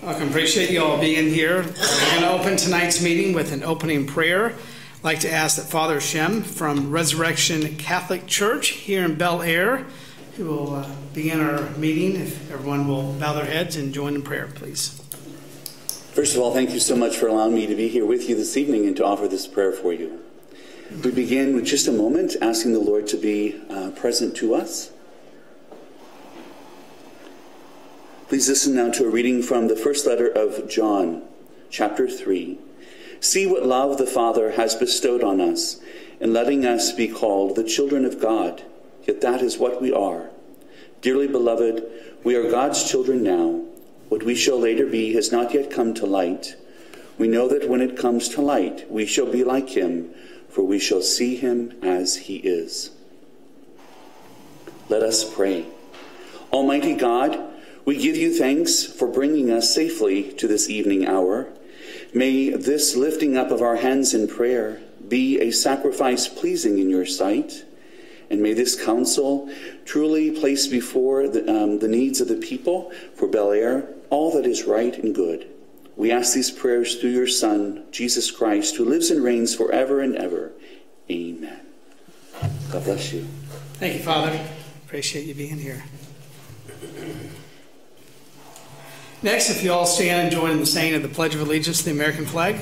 Welcome. Appreciate you all being here. We're going to open tonight's meeting with an opening prayer. I'd like to ask that Father Shem from Resurrection Catholic Church here in Bel Aire, who will begin our meeting. If everyone will bow their heads and join in prayer, please. First of all, thank you so much for allowing me to be here with you this evening and to offer this prayer for you. We begin with just a moment asking the Lord to be present to us. Please listen now to a reading from the first letter of John, chapter 3. See what love the Father has bestowed on us in letting us be called the children of God, yet that is what we are. Dearly beloved, we are God's children now. What we shall later be has not yet come to light. We know that when it comes to light, we shall be like him, for we shall see him as he is. Let us pray. Almighty God, we give you thanks for bringing us safely to this evening hour. May this lifting up of our hands in prayer be a sacrifice pleasing in your sight, and may this council truly place before the needs of the people for Bel Aire all that is right and good. We ask these prayers through your Son, Jesus Christ, who lives and reigns forever and ever. Amen. God bless you. Thank you, Father. Appreciate you being here. Next, if you all stand and join in the saying of the Pledge of Allegiance to the American flag.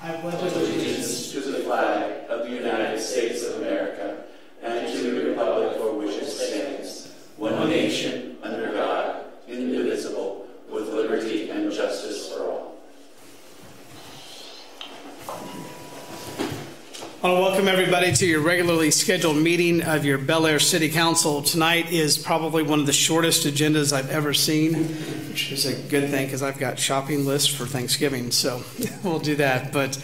I pledge allegiance to the flag of the United States of America and to the republic for which it stands, one nation, under God, indivisible, with liberty and justice for all. I want to welcome everybody to your regularly scheduled meeting of your Bel Aire City Council. Tonight is probably one of the shortest agendas I've ever seen, which is a good thing because I've got shopping lists for Thanksgiving, so we'll do that. But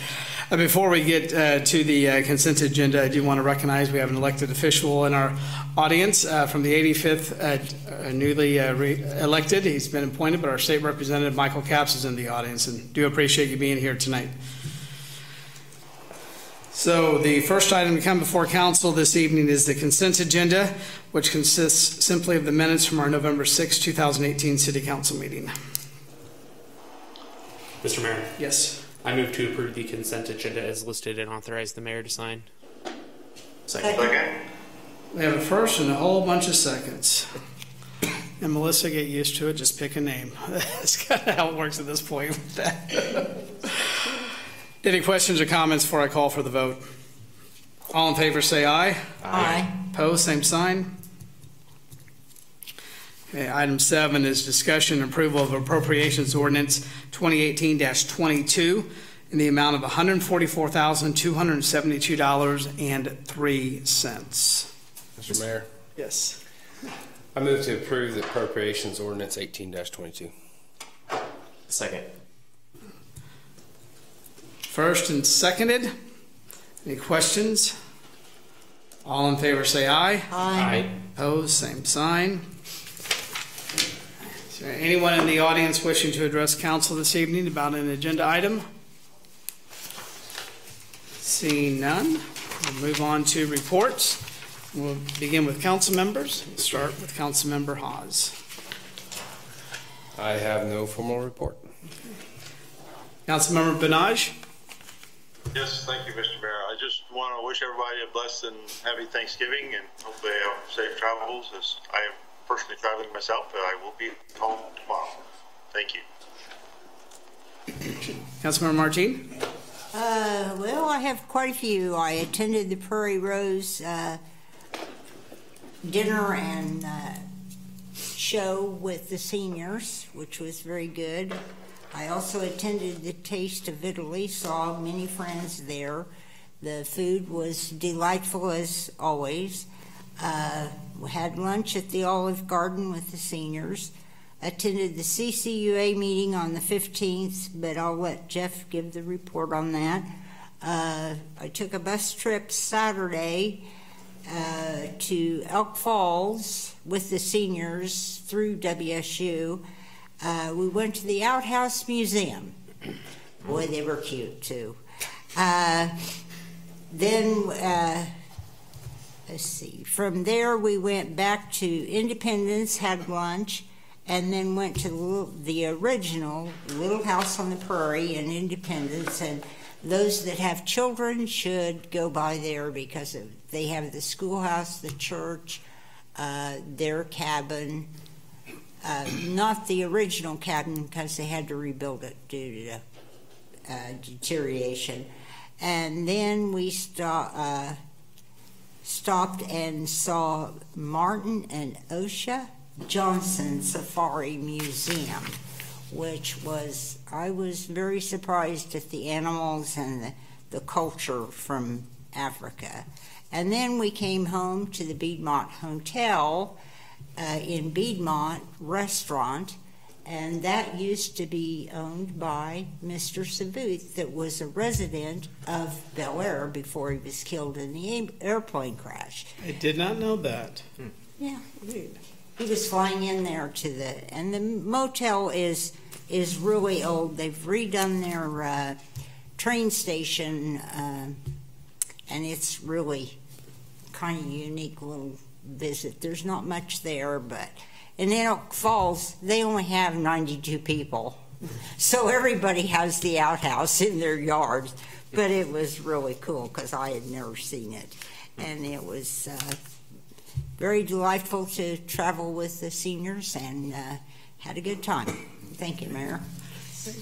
before we get to the consent agenda, I do want to recognize we have an elected official in our audience from the 85th, newly elected. He's been appointed, but our state representative, Michael Capps, is in the audience, and do appreciate you being here tonight. So the first item to come before council this evening is the consent agenda, which consists simply of the minutes from our November 6, 2018 City Council meeting. Mr. Mayor. Yes. I move to approve the consent agenda as listed and authorize the mayor to sign. Second. We have a first and a whole bunch of seconds. And Melissa, get used to it. Just pick a name. That's kind of how it works at this point with that. Any questions or comments before I call for the vote? All in favor say aye. Aye. Opposed, same sign. Okay, item 7 is discussion and approval of appropriations ordinance 2018-22 in the amount of $144,272.03. Mr. Mayor. Yes. I move to approve the appropriations ordinance 18-22. Second. First and seconded. Any questions? All in favor say aye. Aye. Opposed, same sign. Is there anyone in the audience wishing to address council this evening about an agenda item? Seeing none, we'll move on to reports. We'll begin with council members. We'll start with Council Member Hawes. I have no formal report. Council Member Benaj. Yes, thank you, Mr. Mayor. I just want to wish everybody a blessed and happy Thanksgiving, and hopefully safe travels, as I am personally traveling myself, but I will be home tomorrow. Thank you. Councilmember Martin. Well, I have quite a few. I attended the Prairie Rose dinner and show with the seniors, which was very good. I also attended the Taste of Italy, saw many friends there. The food was delightful as always. We had lunch at the Olive Garden with the seniors. Attended the CCUA meeting on the 15th, but I'll let Jeff give the report on that. I took a bus trip Saturday to Elk Falls with the seniors through WSU. We went to the Outhouse Museum. Boy, they were cute too. Then let's see, from there we went back to Independence, had lunch, and then went to the original Little House on the Prairie in Independence. And those that have children should go by there because they have the schoolhouse, the church, their cabin. Not the original cabin because they had to rebuild it due to deterioration. And then we stopped and saw Martin and Osha Johnson Safari Museum, which I was very surprised at the animals and the culture from Africa. And then we came home to the Piedmont Hotel in Piedmont Restaurant, and that used to be owned by Mr. Sabuth, that was a resident of Bel Aire before he was killed in the airplane crash. I did not know that. Yeah, he was flying in there and the motel is really old. They've redone their train station, and it's really kind of unique little visit. There's not much there, but in Elk Falls they only have 92 people, so everybody has the outhouse in their yard. But it was really cool because I had never seen it, and it was very delightful to travel with the seniors, and had a good time. Thank you, Mayor.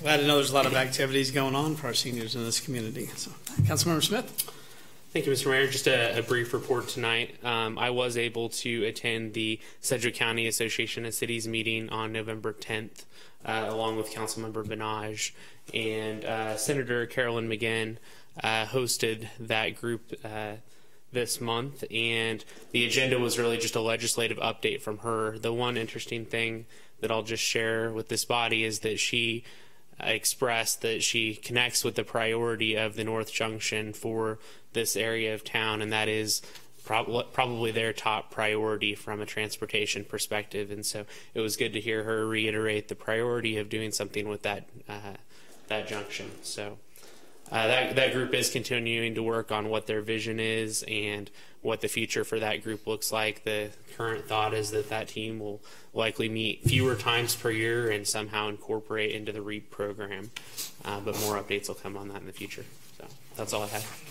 Glad to know there's a lot of activities going on for our seniors in this community. So, Councilmember Smith. Thank you, Mr. Mayor. Just a brief report tonight. I was able to attend the Sedgwick County Association of Cities meeting on November 10th, along with Councilmember Benage, and Senator Carolyn McGinn hosted that group this month, and the agenda was really just a legislative update from her. The one interesting thing that I'll just share with this body is that she expressed that she connects with the priority of the North Junction for this area of town, and that is probably their top priority from a transportation perspective. And so it was good to hear her reiterate the priority of doing something with that junction. So that group is continuing to work on what their vision is and what the future for that group looks like. The current thought is that team will likely meet fewer times per year and somehow incorporate into the REAP program. But more updates will come on that in the future. So that's all I have.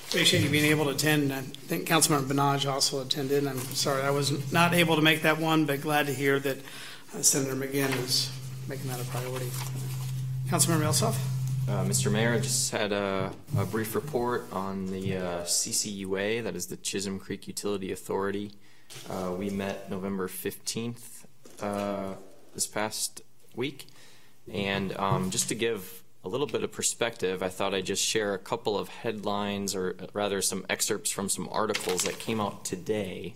Appreciate you being able to attend. I think Councilmember Benage also attended. I'm sorry I was not able to make that one, but glad to hear that Senator McGinn is making that a priority. Councilmember Elsoff. Mr. Mayor, I just had a brief report on the CCUA, that is the Chisholm Creek Utility Authority. We met November 15th this past week, and just to give a little bit of perspective, I thought I'd just share a couple of headlines, or rather some excerpts from some articles that came out today.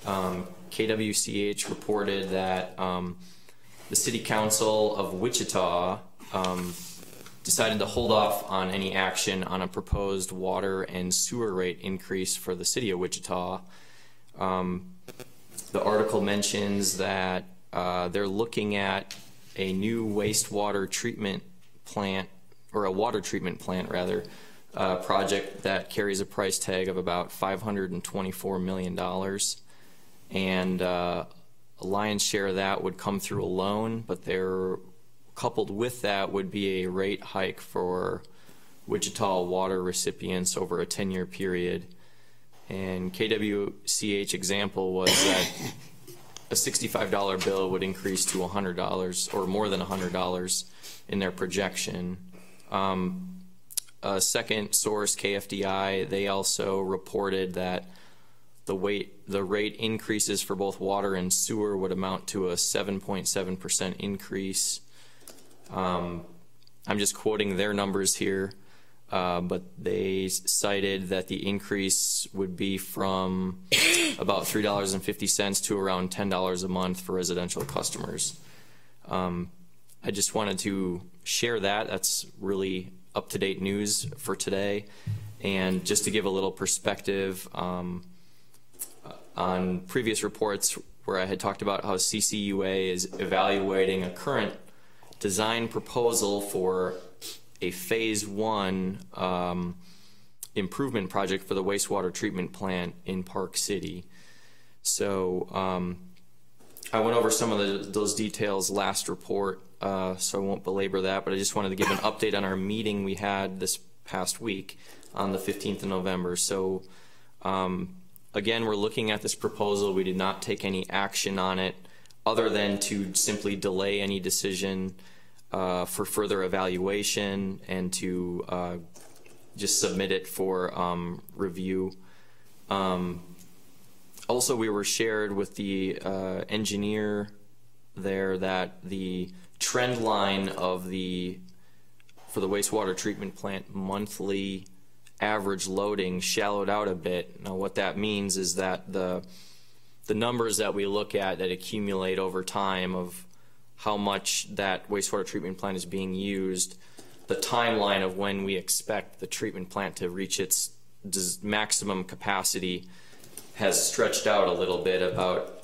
KWCH reported that the City Council of Wichita decided to hold off on any action on a proposed water and sewer rate increase for the City of Wichita. The article mentions that they're looking at a new wastewater treatment plant, or a water treatment plant rather, project that carries a price tag of about $524 million, and a lion's share of that would come through a loan, but they're coupled with that would be a rate hike for Wichita water recipients over a 10-year period. And KWCH example was that a $65 bill would increase to $100 or more than $100 in their projection. A second source, KFDI, they also reported that the rate increases for both water and sewer would amount to a 7.7% increase. I'm just quoting their numbers here, but they cited that the increase would be from about $3.50 to around $10 a month for residential customers. I just wanted to share that. That's really up-to-date news for today. And just to give a little perspective, on previous reports where I had talked about how CCUA is evaluating a current design proposal for a phase 1 improvement project for the wastewater treatment plant in Park City. So I went over some of those details last report, so I won't belabor that, but I just wanted to give an update on our meeting we had this past week on the 15th of November. So again, we're looking at this proposal. We did not take any action on it other than to simply delay any decision for further evaluation and to just submit it for review. Also, we were shared with the engineer there that the trend line of for the wastewater treatment plant monthly average loading shallowed out a bit. Now, what that means is that the numbers that we look at that accumulate over time of how much that wastewater treatment plant is being used, the timeline of when we expect the treatment plant to reach its maximum capacity has stretched out a little bit, about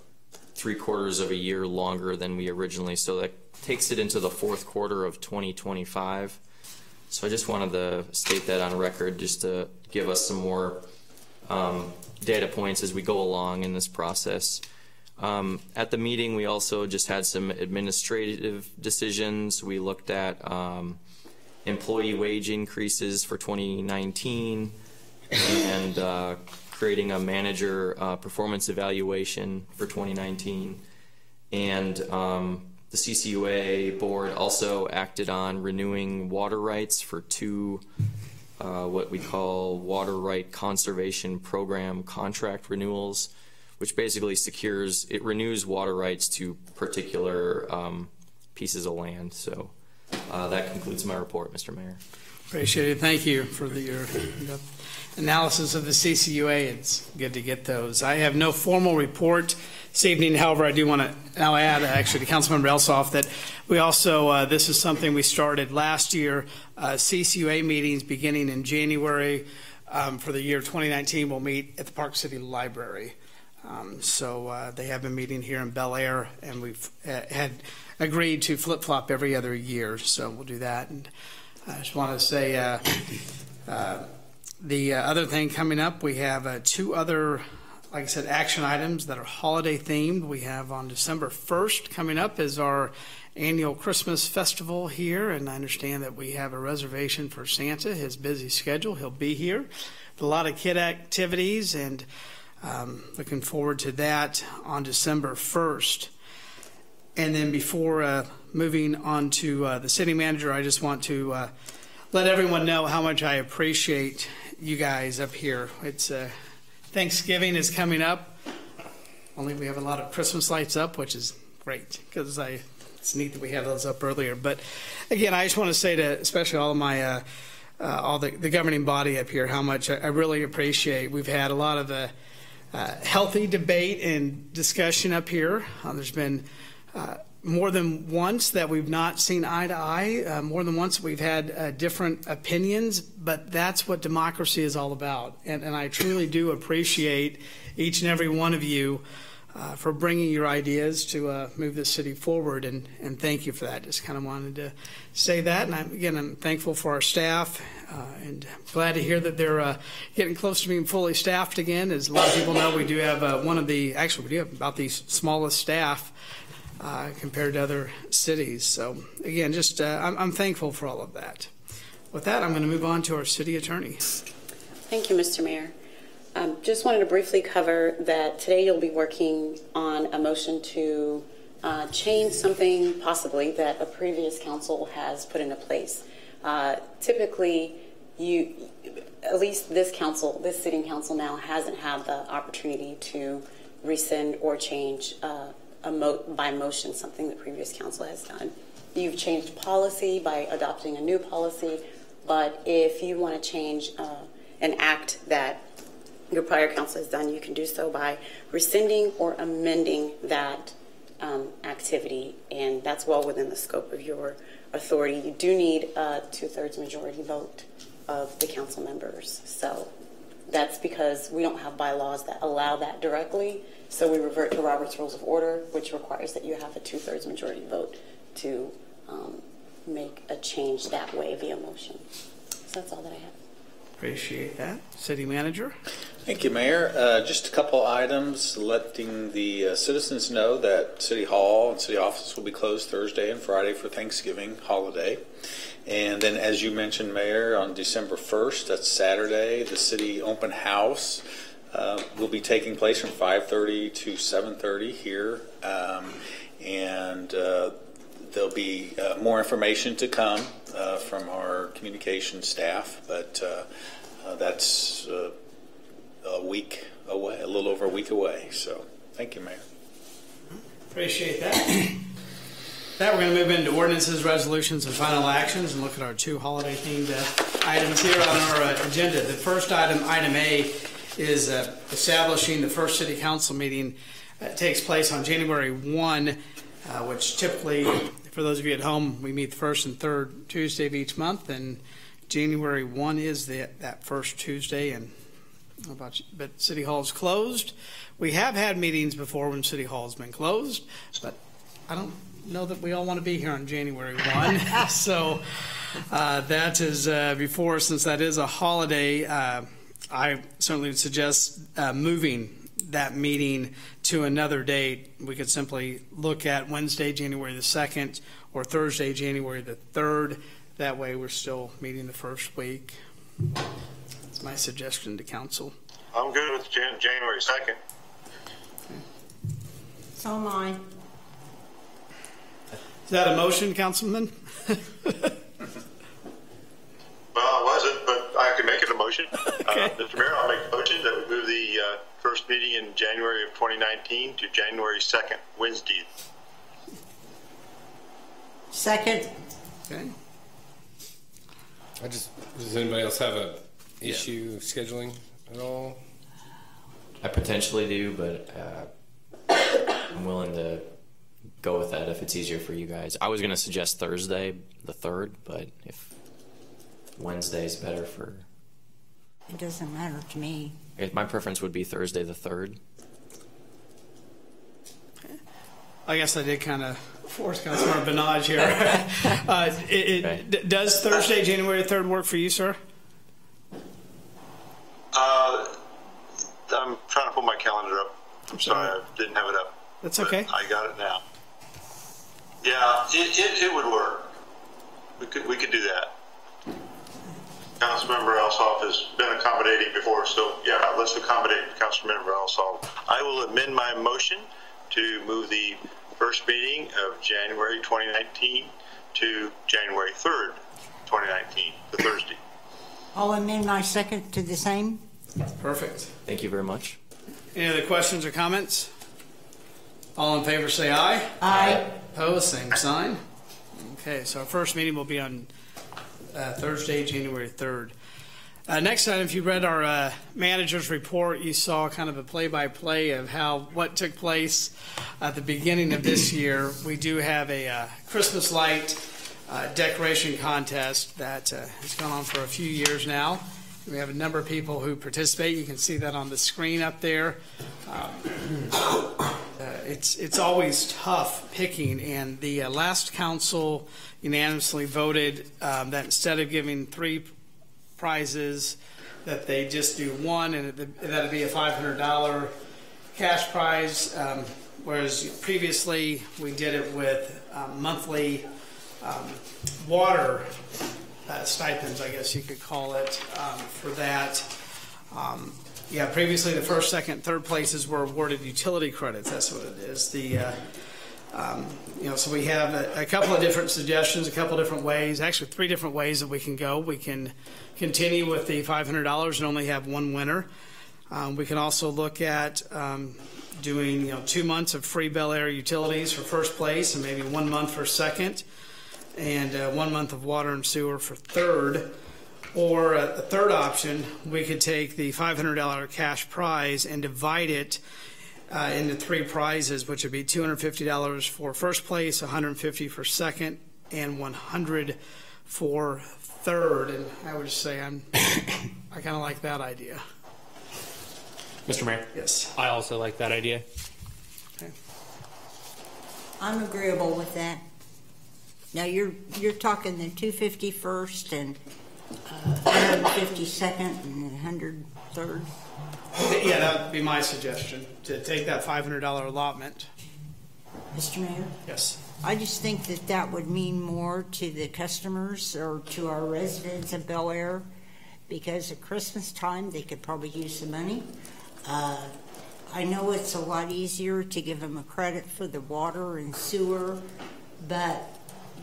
3/4 of a year longer than we originally. So that takes it into the fourth quarter of 2025. So I just wanted to state that on record, just to give us some more data points as we go along in this process. At the meeting, we also just had some administrative decisions. We looked at employee wage increases for 2019 and creating a manager performance evaluation for 2019. And the CCUA board also acted on renewing water rights for 2 what we call water right conservation program contract renewals, which basically renews water rights to particular pieces of land. So that concludes my report, Mr. Mayor. Appreciate it. Thank you for your analysis of the CCUA. It's good to get those. I have no formal report this evening. However, I do want to now add, actually, to Councilmember Elsoff, that we also, this is something we started last year, CCUA meetings beginning in January for the year 2019 will meet at the Park City Library. So they have been meeting here in Bel Aire, and we've had agreed to flip-flop every other year. So we'll do that. And I just want to say the other thing coming up, we have 2 other, like I said, action items that are holiday themed. We have on December 1st coming up is our annual Christmas festival here, and I understand that we have a reservation for Santa. His busy schedule, he'll be here. A lot of kid activities, and looking forward to that on December 1st. And then before moving on to the city manager, I just want to let everyone know how much I appreciate you guys up here. It's Thanksgiving is coming up. Only we have a lot of Christmas lights up, which is great because it's neat that we have those up earlier. But again, I just want to say to especially all of my all the governing body up here how much I really appreciate. We've had a lot of healthy debate and discussion up here. There's been more than once that we've not seen eye to eye, more than once we've had different opinions, but that's what democracy is all about. And I truly do appreciate each and every one of you for bringing your ideas to move this city forward, and thank you for that. Just kind of wanted to say that, and I'm thankful for our staff, and glad to hear that they're getting close to being fully staffed again. As a lot of people know, we do have we do have about the smallest staff compared to other cities. So again, just I'm thankful for all of that. With that, I'm going to move on to our city attorney. Thank you, Mr. Mayor. Just wanted to briefly cover that today you'll be working on a motion to change something possibly that a previous council has put into place. Typically, at least this sitting council now hasn't had the opportunity to rescind or change by motion something the previous council has done. You've changed policy by adopting a new policy, but if you want to change an act that your prior council has done, you can do so by rescinding or amending that activity, and that's well within the scope of your authority. You do need a 2/3 majority vote of the council members, so that's because we don't have bylaws that allow that directly, so we revert to Robert's Rules of Order, which requires that you have a 2/3 majority vote to make a change that way via motion. So that's all that I have. Appreciate that. City Manager? Thank you, Mayor. Just a couple items letting the citizens know that City Hall and City Office will be closed Thursday and Friday for Thanksgiving holiday. And then, as you mentioned, Mayor, on December 1st, that's Saturday, the City Open House will be taking place from 5:30 to 7:30 here. And there'll be more information to come from our communication staff, but that's a week away, a little over a week away. So thank you, Mayor. Appreciate that. We're going to move into ordinances, resolutions, and final actions and look at our two holiday-themed items here on our agenda. The first item, item A, is establishing the first City Council meeting. It takes place on January 1, which typically, for those of you at home, we meet the first and third Tuesday of each month, and January 1 is that first Tuesday. And I don't know about you, but City Hall is closed. We have had meetings before when City Hall has been closed, but I don't know that we all want to be here on January 1. So that is before, since that is a holiday, I certainly would suggest moving that meeting to another date. We could simply look at Wednesday, January the 2nd, or Thursday, January the 3rd. That way we're still meeting the first week. That's my suggestion to council. I'm good with January 2nd. So am I. Is that a motion, Councilman? Well, I wasn't, but I can make it a motion. Okay. Mr. Mayor, I'll make a motion that we move the first meeting in January of 2019 to January 2nd, Wednesday. Second. Okay. Does anybody else have a issue scheduling at all? I potentially do, but I'm willing to go with that if it's easier for you guys. I was going to suggest Thursday, the 3rd, but if Wednesday's better for... It doesn't matter to me. My preference would be Thursday, the 3rd. I guess I did kind of force Councilmember Benage here. Does Thursday, January 3rd work for you, sir? I'm trying to pull my calendar up. I'm sorry, I didn't have it up. That's okay. I got it now. Yeah, it would work. We could do that. Councilmember Elsoff has been accommodating before, so yeah, let's accommodate Councilmember Elsoff. I will amend my motion to move the first meeting of January 2019 to January 3rd, 2019, the Thursday. I'll amend my second to the same. Perfect. Thank you very much. Any other questions or comments? All in favor say aye. Aye. Opposed, same sign. Okay, so our first meeting will be on Thursday, January 3rd. Next item, if you read our manager's report, you saw kind of a play-by-play of what took place at the beginning of this year. We do have a Christmas light decoration contest that has gone on for a few years now. We have a number of people who participate. You can see that on the screen up there. It's always tough picking, and the last council unanimously voted that instead of giving 3 prizes, that they just do one, and that'd be a $500 cash prize, whereas previously we did it with monthly water stipends, I guess you could call it, for that. Previously the first, second, third places were awarded utility credits. That's what it is. So we have a couple of different suggestions, a couple of different ways, actually 3 different ways that we can go. We can continue with the $500 and only have one winner. We can also look at doing 2 months of free Bel Aire utilities for first place, and maybe 1 month for second, and 1 month of water and sewer for third. Or a third option, we could take the $500 cash prize and divide it into 3 prizes, which would be $250 for first place, $150 for second, and $100 for third. And I would just say I kind of like that idea. Mr. Mayor? Yes. I also like that idea. Okay. I'm agreeable with that. Now you're talking the $250 first and $150 152nd and 103rd. Yeah, that would be my suggestion, to take that $500 allotment. Mr. Mayor? Yes. I just think that that would mean more to the customers or to our residents of Bel Aire, because at Christmas time, they could probably use the money. I know it's a lot easier to give them a credit for the water and sewer, but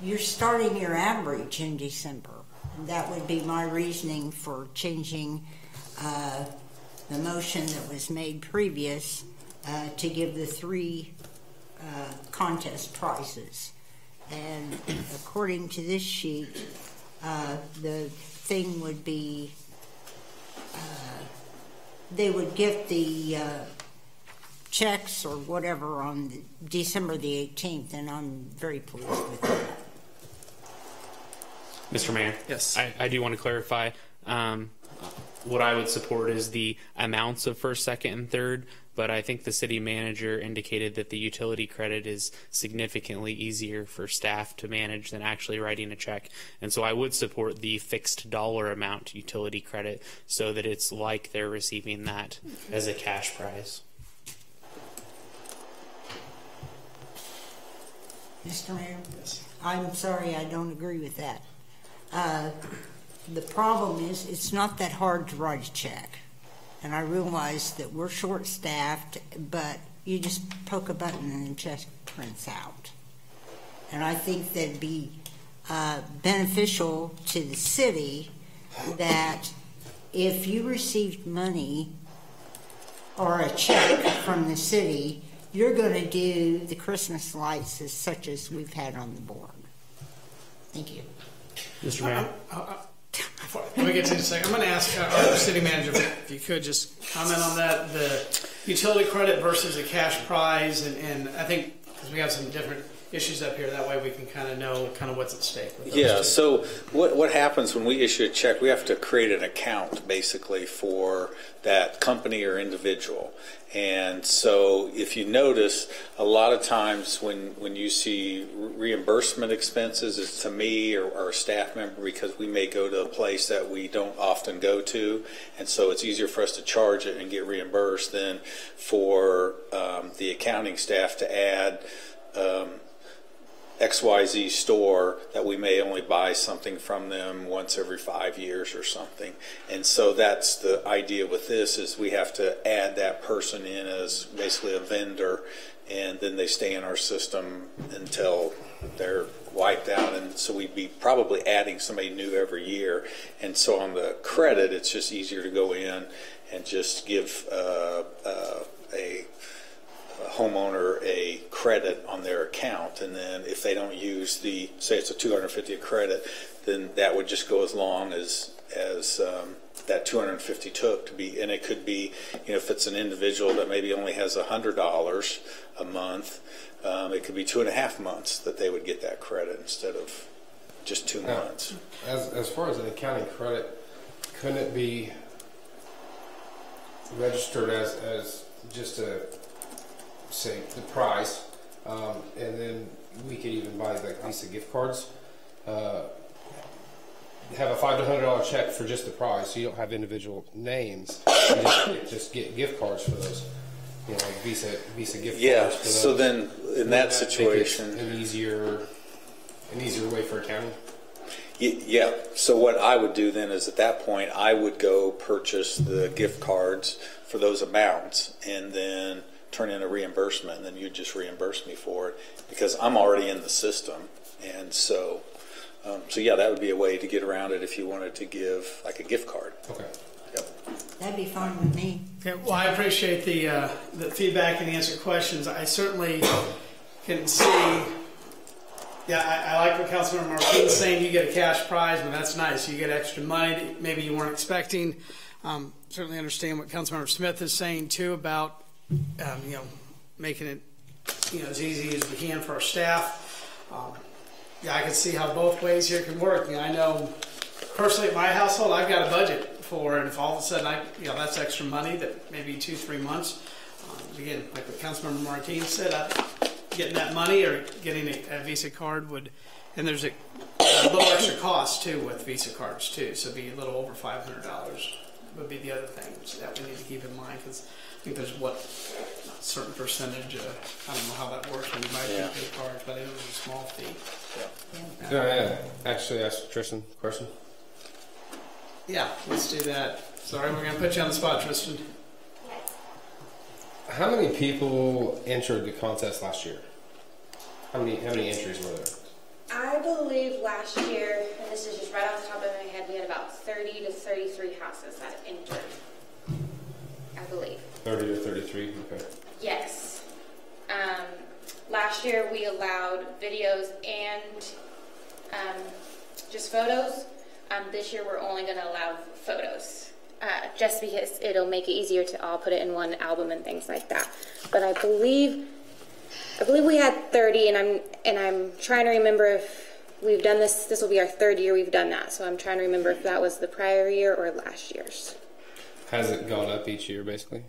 you're starting your average in December. That would be my reasoning for changing the motion that was made previous to give the 3 contest prizes. And according to this sheet, the thing would be, they would get the checks or whatever on December the 18th, and I'm very pleased with that. Mr. Mayor? Yes. I do want to clarify. What I would support is the amounts of first, second, and third, but I think the city manager indicated that the utility credit is significantly easier for staff to manage than actually writing a check. And so I would support the fixed dollar amount utility credit so that it's like they're receiving that as a cash prize. Mr. Mayor? Yes. I'm sorry, I don't agree with that. The problem is, it's not that hard to write a check. And I realize that we're short-staffed, but you just poke a button and the check prints out. And I think that'd be beneficial to the city that if you received money or a check from the city, you're going to do the Christmas lights as such as we've had on the board. Thank you. Mr. Mayor? Let me get to it in a second. I'm going to ask our city manager if you could just comment on that, the utility credit versus a cash prize, and I think because we have some different issues up here, that way we can kind of know kind of what's at stake. With those two. So what happens when we issue a check, we have to create an account basically for that company or individual. And so if you notice, a lot of times when you see reimbursement expenses, it's to me or a staff member, because we may go to a place that we don't often go to, and so it's easier for us to charge it and get reimbursed than for the accounting staff to add XYZ store that we may only buy something from them once every 5 years or something. And so that's the idea with this, is we have to add that person in as basically a vendor, and then they stay in our system until they're wiped out. And so we'd be probably adding somebody new every year. And so on the credit, it's just easier to go in and just give a homeowner a credit on their account, and then if they don't use the, say it's a $250 credit, then that would just go as long as that $250 took to be. And it could be, if it's an individual that maybe only has $100 a month, it could be 2.5 months that they would get that credit instead of just 2 months. As far as an accounting credit, couldn't it be registered as just a, say, the price, and then we could even buy like Visa gift cards, have a $500 to $100 check for just the prize, so you don't have individual names. You just get gift cards for those, like Visa gift cards. Yeah. For those. So then in that situation, an easier way for accounting. Yeah. So what I would do then is, at that point, I would go purchase the gift cards for those amounts, and then turn in a reimbursement, and then you'd just reimburse me for it, because I'm already in the system. And so yeah, that would be a way to get around it if you wanted to give like a gift card. Okay. Yep. That'd be fine with me. Okay, well, I appreciate the feedback and the answered questions. I certainly can see. Yeah, I like what Councilmember Martin's saying. You get a cash prize, but that's nice. You get extra money that maybe you weren't expecting. Certainly understand what Councilmember Smith is saying too about making it as easy as we can for our staff. Yeah, I can see how both ways here can work. I know personally at my household, I've got a budget for, and if all of a sudden that's extra money that maybe 2-3 months. Again, like what Councilmember Martin said, getting that money or getting a Visa card would, and there's a a little extra cost too with Visa cards too, so it'd be a little over $500 would be the other thing that we need to keep in mind, because I think there's a certain percentage. I don't know how that works when you buy prepaid cards, but it was a small fee. Yeah. Actually, ask Tristan a question. Yeah, let's do that. Sorry, we're going to put you on the spot, Tristan. How many people entered the contest last year? How many entries were there? I believe last year, and this is just right off the top of my head, we had about 30 to 33 houses that entered. I believe. 30 to 33, okay. Yes. Last year we allowed videos and just photos. This year we're only going to allow photos, just because it'll make it easier to all put it in one album and things like that. But I believe we had 30, and I'm trying to remember if we've done this. This will be our third year we've done that, so I'm trying to remember if that was the prior year or last year's. Has it gone up each year, basically?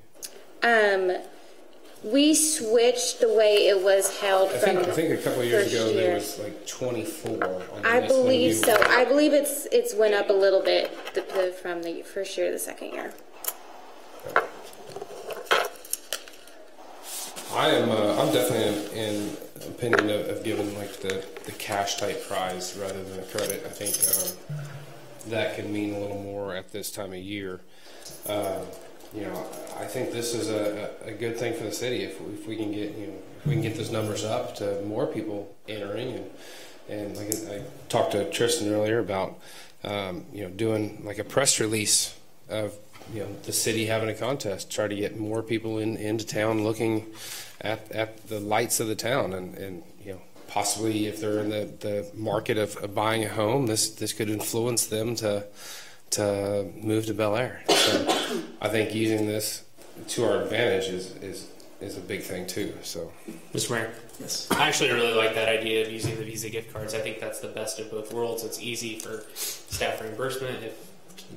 We switched the way it was held I from think a couple of years ago there was like 24 on the I list believe so. I believe it's went up a little bit from the first year to the second year. I'm definitely in opinion of giving like the cash type prize rather than a credit. I think that can mean a little more at this time of year. I think this is a good thing for the city if we can get those numbers up to more people entering, and like I talked to Tristan earlier about doing like a press release of the city having a contest, try to get more people into town looking at the lights of the town, and possibly if they're in the market of buying a home, this could influence them to move to Bel Aire. So I think using this to our advantage is a big thing too. So, Mr. Mayor, yes, I actually really like that idea of using the Visa gift cards. I think that's the best of both worlds. It's easy for staff reimbursement if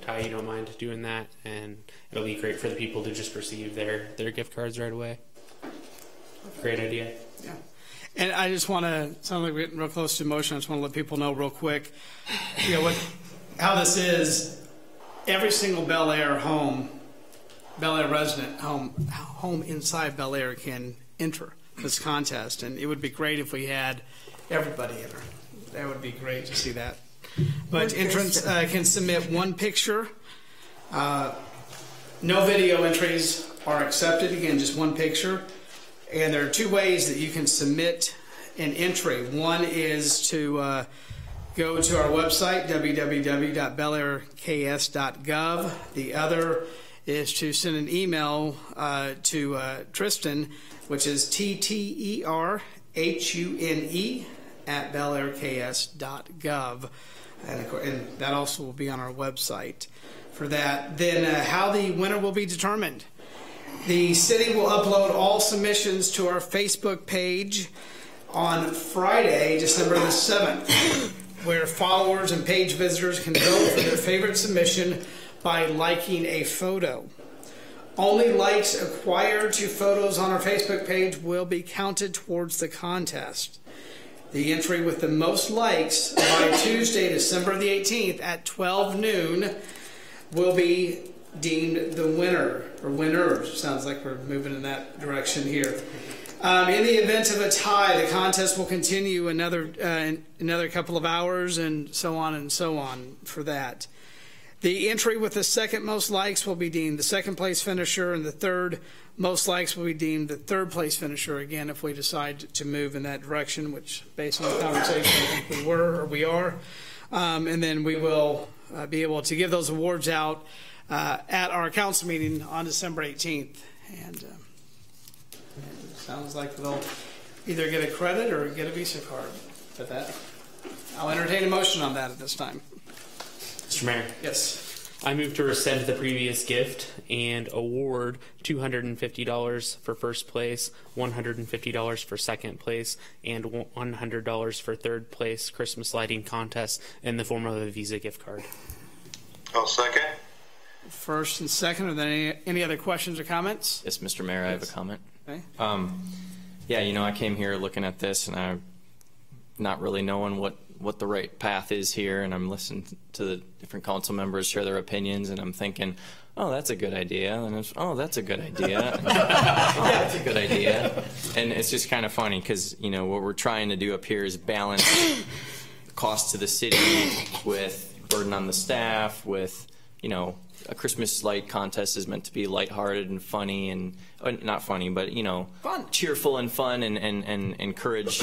Ty, you don't mind doing that, and it'll be great for the people to just receive their gift cards right away. Great idea. Yeah. And I just want to, sound like we're getting real close to motion. I just want to let people know real quick, how this is. Every single Bel Aire home, Bel Aire resident home inside Bel Aire can enter this contest, and it would be great if we had everybody enter. That would be great to see that. But entrants can submit one picture. No video entries are accepted. Again, just one picture. And there are two ways that you can submit an entry. One is to go to our website, www.belaireks.gov. The other is to send an email to Tristan, which is ttrhune@belaireks.gov. And that also will be on our website for that. Then how the winner will be determined. The city will upload all submissions to our Facebook page on Friday, December the 7th, where followers and page visitors can vote for their favorite submission by liking a photo. Only likes acquired to photos on our Facebook page will be counted towards the contest. The entry with the most likes by Tuesday, December the 18th at 12 noon will be deemed the winner, or winners. Sounds like we're moving in that direction here. In the event of a tie, the contest will continue another couple of hours, and so on for that. The entry with the second most likes will be deemed the second place finisher, and the third most likes will be deemed the third place finisher, again, if we decide to move in that direction, which, based on the conversation, I think we are. And then we will be able to give those awards out at our council meeting on December 18th. And it sounds like they'll either get a credit or get a Visa card. But I'll entertain a motion on that at this time. Mr. Mayor. Yes. I move to rescind the previous gift and award $250 for first place, $150 for second place, and $100 for third place Christmas lighting contest in the form of a Visa gift card. I'll second. First and second. Are there any other questions or comments? Yes, Mr. Mayor, I have a comment. Okay. Yeah, I came here looking at this, and I not really knowing what what the right path is here, and I'm listening to the different council members share their opinions, and I'm thinking, oh, that's a good idea, and oh, that's a good idea, oh, that's a good idea, and it's just kind of funny because what we're trying to do up here is balance the cost to the city with burden on the staff, with a Christmas light contest is meant to be lighthearted and funny, and not funny, but fun, cheerful and fun, and encourage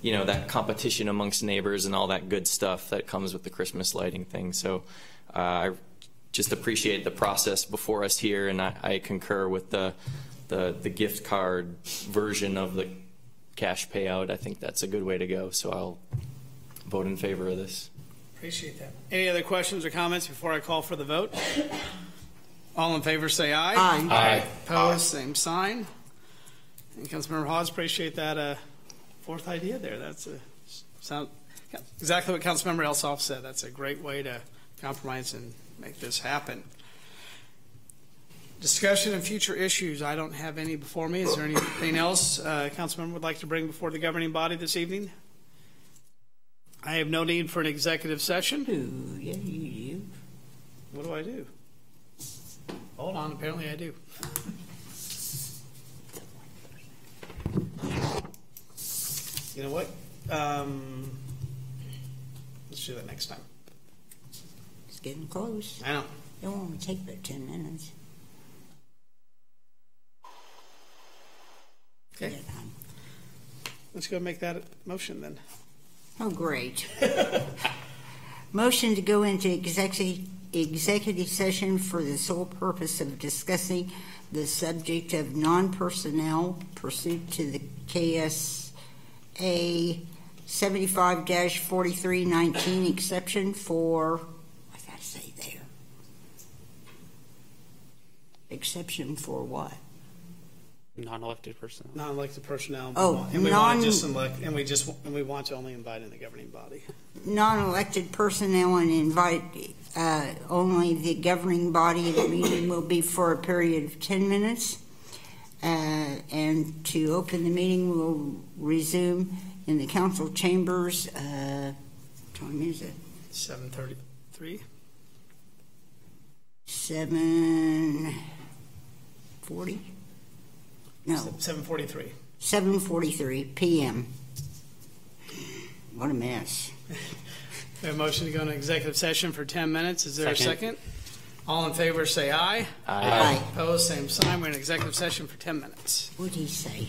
that competition amongst neighbors and all that good stuff that comes with the Christmas lighting thing. So I just appreciate the process before us here, and I concur with the gift card version of the cash payout. I think that's a good way to go. So I'll vote in favor of this. Appreciate that. Any other questions or comments before I call for the vote? All in favor say aye. Aye. Aye. Opposed, same sign. And Councilmember Hawes, appreciate that fourth idea there. That's exactly what Councilmember Elsoff said. That's a great way to compromise and make this happen. Discussion of future issues. I don't have any before me. Is there anything else Councilmember would like to bring before the governing body this evening? I have no need for an executive session. Ooh, yeah, you do. What do I do? Hold on, apparently I do. You know what? Let's do that next time. It's getting close. I know. It won't only take but 10 minutes. Okay. Let's go make that motion then. Oh, great. Motion to go into executive session for the sole purpose of discussing the subject of non-personnel pursuant to the KSA 75-4319 exception for, I gotta say there. Exception for what? Non-elected personnel. Non-elected personnel. Oh, and we want to just select, and we want to only invite in the governing body. Non-elected personnel and invite only the governing body. The meeting will be for a period of 10 minutes. And to open the meeting, we'll resume in the council chambers. What time is it? 7:33. 7:40? No. 7:43. 7:43 p.m. What a mess. We have a motion to go into executive session for 10 minutes. Is there a second? All in favor say aye. Aye. Opposed, same sign. We're in executive session for 10 minutes. What did he say?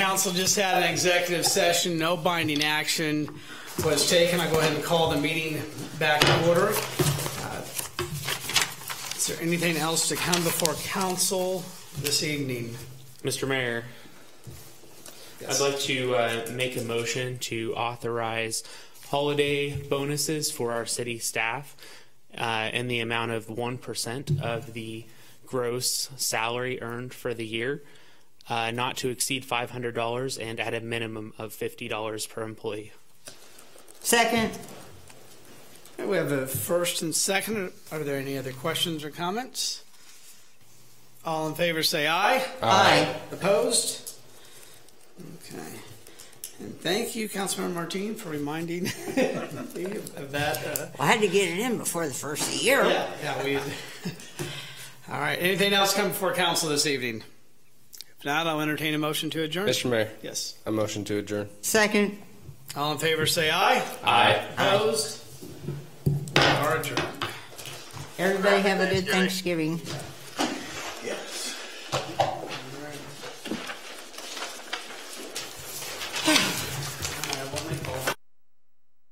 council just had an executive session. No binding action was taken. I'll go ahead and call the meeting back to order. Is there anything else to come before council this evening? Mr. Mayor, Yes. I'd like to make a motion to authorize holiday bonuses for our city staff in the amount of 1% of the gross salary earned for the year, not to exceed $500 and at a minimum of $50 per employee. Second. We have a first and second. Are there any other questions or comments? All in favor say aye. Aye. Opposed? Okay. And thank you, Councilmember Martin, for reminding me of that. I had to get it in before the first of the year. Yeah, we. All right. Anything else come before council this evening? If not, I'll entertain a motion to adjourn. Mr. Mayor, Yes. a motion to adjourn. Second. All in favor say aye. Aye. Opposed? We are adjourned. Everybody have a good Thanksgiving.